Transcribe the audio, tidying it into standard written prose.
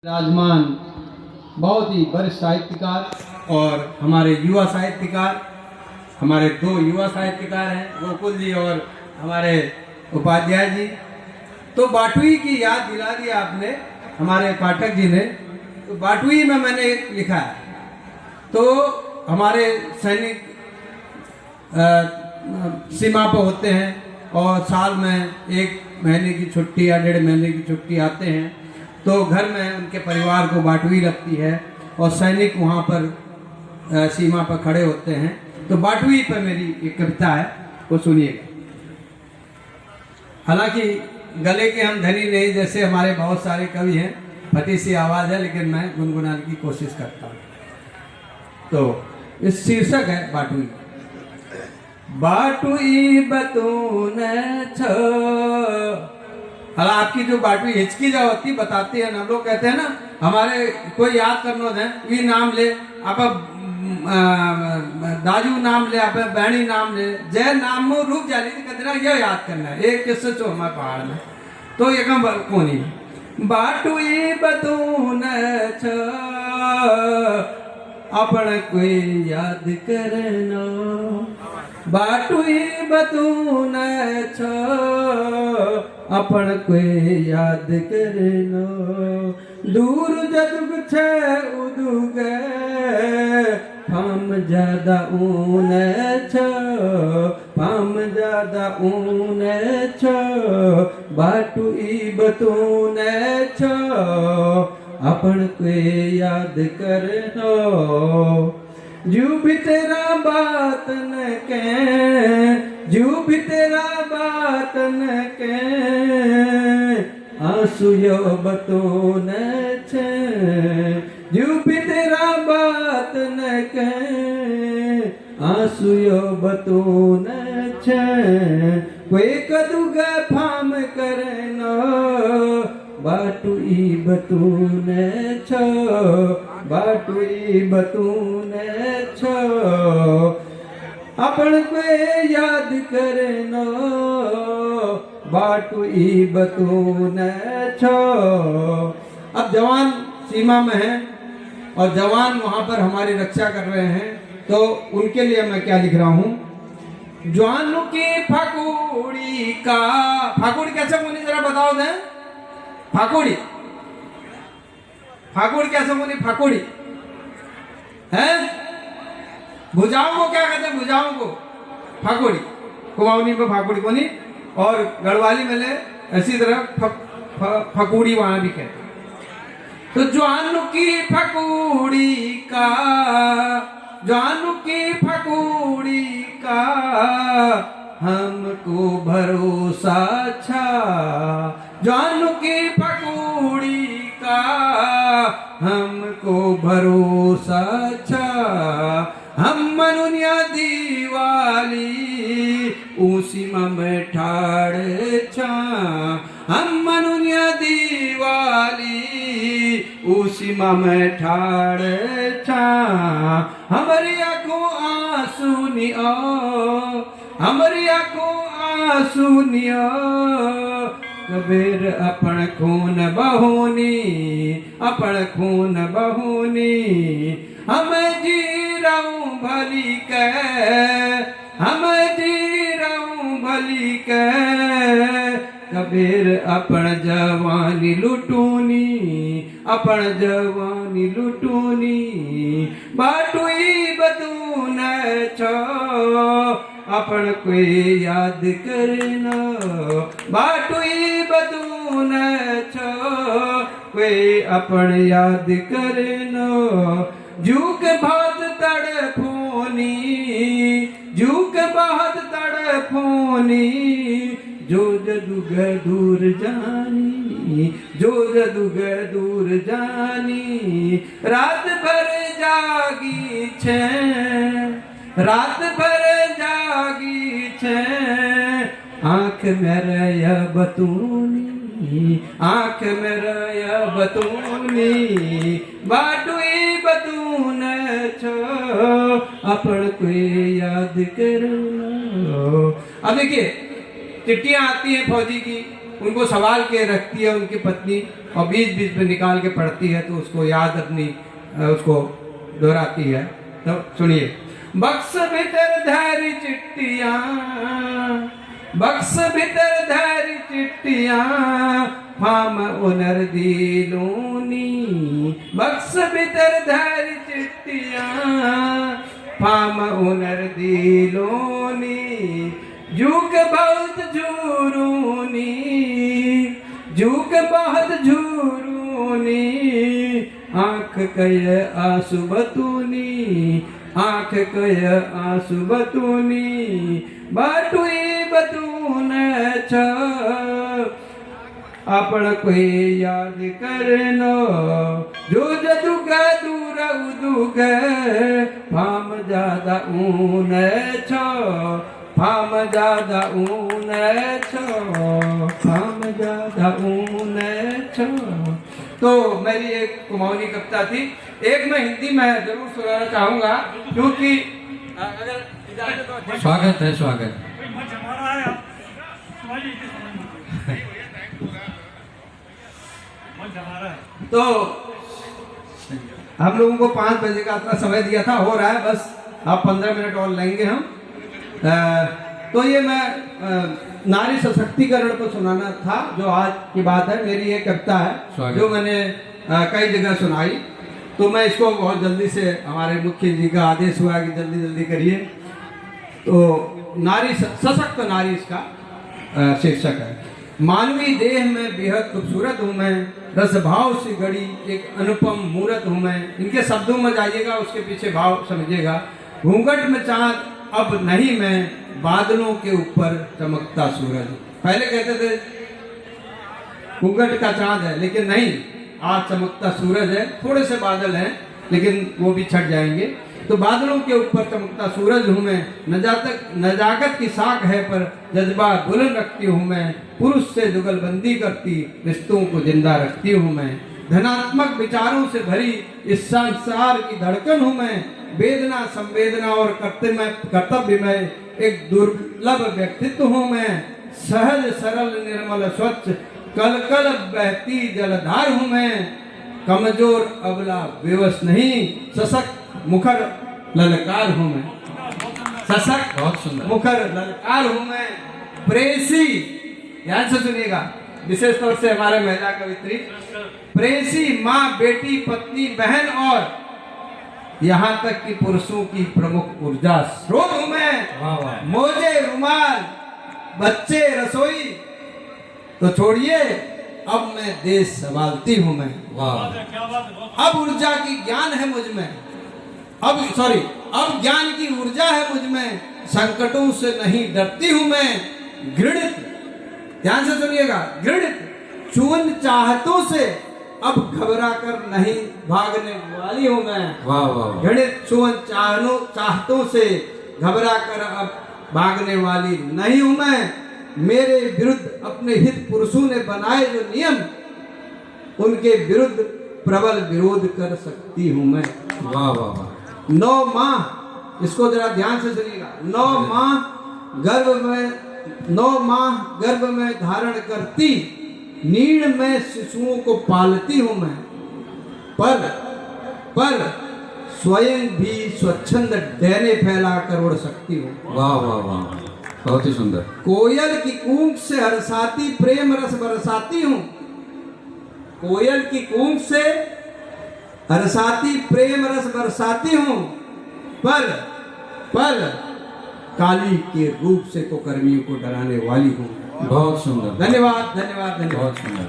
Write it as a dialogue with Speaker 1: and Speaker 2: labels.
Speaker 1: विराजमान बहुत ही वरिष्ठ साहित्यकार और हमारे युवा साहित्यकार, हमारे दो युवा साहित्यकार हैं, गोकुल जी और हमारे उपाध्याय जी। तो बाटुई की याद दिला दी आपने हमारे पाठक जी ने। तो बाटुई में मैंने लिखा है, तो हमारे सैनिक सीमा पर होते हैं और साल में 1 महीने की छुट्टी या 1.5 महीने की छुट्टी आते हैं, तो घर में उनके परिवार को बाटुई लगती है और सैनिक वहाँ पर सीमा पर खड़े होते हैं। तो बाटुई पर मेरी एक कविता है, वो सुनिएगा। हालांकि गले के हम धनी नहीं, जैसे हमारे बहुत सारे कवि हैं, फटी सी आवाज़ है, लेकिन मैं गुनगुनाने की कोशिश करता हूँ। तो इस शीर्षक है बाटुई। बाटुई बतून छ। हालांकि आपकी जो बाटुई हिचकी जो होती बताती है ना, लोग कहते हैं ना, हमारे कोई याद करना है, ये नाम ले आप, दाजू नाम ले आप, बहनी नाम ले, जय नाम में रुक जाली थी, कहते ना यह याद करना है। एक किस्से चो हमारे पहाड़ में, तो ये कम कोनी बाटुई बतून छ, अपन कोई याद करना। बाटुई बतून छ, अपन कोई याद करना। दूर जदुग छे उदुग, फाम ज्यादा ऊन छ, फाम ज्यादा ऊन छ। बाटुई बतून छ, अपन कोई याद करना। जू भी तेरा बात न के, जू भी तेरा बात न के, आंसू यो बतून छे। जू भी तेरा बात न के, आंसू यो बतून छे। कोई कदुग फाम करना, बाटुई बतून छ, बाटुई बतून छ। अपन को याद करना, बाटुई बतून छ। अब जवान सीमा में हैं और जवान वहां पर हमारी रक्षा कर रहे हैं, तो उनके लिए मैं क्या लिख रहा हूं। जवानों की फाकुड़ी का, फाकुड़ी कैसे मुझे जरा बताओ दे। फाकुड़ी, फाकुड़ी कैसे बोली? फाकुड़ी है, भुजाओं को क्या कहते हैं? भुजाओं को फाकुड़ी, कुमाऊनी में फाकुड़ी कोनी, और गढ़वाली में ले ऐसी तरह फकुड़ी वहां भी कहते हैं। तो जवानों की फकुड़ी का, जवानों की फकुड़ी का, हमको भरोसा छा। जानू की फकुड़ी का, हमको भरोसा छा। हम मनुनिया दीवाली उसी में ठाड़ छा। हम मनुनिया दीवाली उसी में ठाड़ छा। हमारी आंखों आंसू नियो, हमारी आंखों आंसू नियो। कबीर अपन खून बहूनी, अपन खून बहूनी। हम जी रहूं भली के, हम जी रहूं भली के। कबीर अपन जवानी लुटूनी, अपन जवानी लुटूनी। बाटुई बतून छ, अपन कोई याद करना। बाटुई बतून छ, कोई अपन याद करना। जूक बहुत तड़फोनी, जूक बहुत तड़फोनी। जो जदुग दूर जानी, जो जदुग दूर जानी। रात भर जागी छे, रात भर जागी छे। आंख मेरा बतूनी, आंख मेरा बतूनी। बाटुई बतून छ, अपन कोई याद करना। अब देखिए, चिट्ठियां आती हैं फौजी की, उनको सवाल के रखती है उनकी पत्नी, और बीच बीच में निकाल के पढ़ती है तो उसको याद अपनी उसको दोहराती है। तो सुनिए। बक्स भीतर धैर्य चिट्टियां, बक्स भीतर धैर्य चिट्टियां, फाम उनर दिलोनी, बक्स भीतर धैर्य चिट्टियां, फाम उनर दिलोनी, झूक बहुत झूरूनी, झूक बहुत झूरूनी, आँख कय आंसू बतूनी, आँख कय आंसू बतूनी, बाटुई बतून छ, आपण कोई याद करनो, जो दुग दूर उदुग, फाम ज्यादा ऊन छो, फाम ज्यादा ऊन छो, फाम ज्यादा ऊन छो। तो मेरी एक कुमाऊनी कविता थी, एक मैं हिंदी में जरूर सुनाना चाहूंगा, क्योंकि
Speaker 2: स्वागत है, स्वागत।
Speaker 1: तो हम लोगों को 5 बजे का अपना समय दिया था, हो रहा है, बस आप 15 मिनट और लेंगे हम। तो ये मैं नारी सशक्तिकरण को सुनाना था, जो आज की बात है। मेरी एक कविता है जो मैंने कई जगह सुनाई, तो मैं इसको बहुत जल्दी से, हमारे मुख्य जी का आदेश हुआ कि जल्दी जल्दी करिए। तो नारी सशक्त नारी इसका शीर्षक है। मानवीय देह में बेहद खूबसूरत हूँ मैं, रस भाव से गड़ी एक अनुपम मूरत हूँ मैं। इनके शब्दों में जाइएगा, उसके पीछे भाव समझिएगा। घूंघट में चांद अब नहीं मैं, बादलों के ऊपर चमकता सूरज। पहले कहते थे घूंघट का चांद है, लेकिन नहीं, आज चमकता सूरज है। थोड़े से बादल हैं, लेकिन वो भी छट जाएंगे। तो बादलों के ऊपर चमकता सूरज हूँ मैं, नजाकत की साख है पर जज्बा बुलंद रखती हूँ मैं। पुरुष से जुगलबंदी करती रिश्तों को जिंदा रखती हूँ मैं। धनात्मक विचारों से भरी इस संसार की धड़कन हूँ मैं। वेदना, संवेदना और कर्तव्य में एक दुर्लभ व्यक्तित्व हूँ मैं। सहज, सरल, निर्मल, स्वच्छ, कल कल बहती जलधार हूँ मैं। कमजोर, अबला, बेवश नहीं, सशक्त, मुखर, ललकार हूँ मैं। सशक्त,
Speaker 2: बहुत सुंदर,
Speaker 1: मुखर, ललकार हूँ मैं। प्रेसी, ध्यान से सुनिएगा, विशेष तौर से हमारे महिला कवित्री। प्रेसी, माँ, बेटी, पत्नी, बहन और यहाँ तक कि पुरुषों की प्रमुख ऊर्जा स्रोत हूँ मैं। मोजे, रुमाल, बच्चे, रसोई, तो छोड़िए, अब मैं देश संभालती हूँ मैं। अब ऊर्जा की ज्ञान है मुझ में, अब ज्ञान की ऊर्जा है मुझ में। संकटों से नहीं डरती हूँ मैं। घृणित, ध्यान से सुनिएगा, घृणित चुन चाहतों से अब घबरा कर नहीं भागने वाली हूँ मैं। घृणित चुन चाहतों से घबरा कर अब भागने वाली नहीं हूँ मैं। मेरे विरुद्ध अपने हित पुरुषों ने बनाए जो नियम, उनके विरुद्ध प्रबल विरोध कर सकती हूँ मैं। 9 माह, इसको जरा ध्यान से सुनिएगा, 9 माह गर्भ में धारण करती नीड़ में शिशुओं को पालती हूँ मैं। पर स्वयं भी स्वच्छंद डैने फैलाकर उड़ सकती हूँ।
Speaker 2: वाह वाह वाह, बहुत ही सुंदर।
Speaker 1: कोयल की कूक से हरसाती प्रेम रस बरसाती हूँ। कोयल की कूक से हरसाती प्रेम रस बरसाती हूँ। पर काली के रूप से तो कर्मियों को डराने वाली हूँ।
Speaker 2: बहुत सुंदर,
Speaker 1: धन्यवाद, धन्यवाद, धन्यवाद।
Speaker 2: बहुत सुंदर।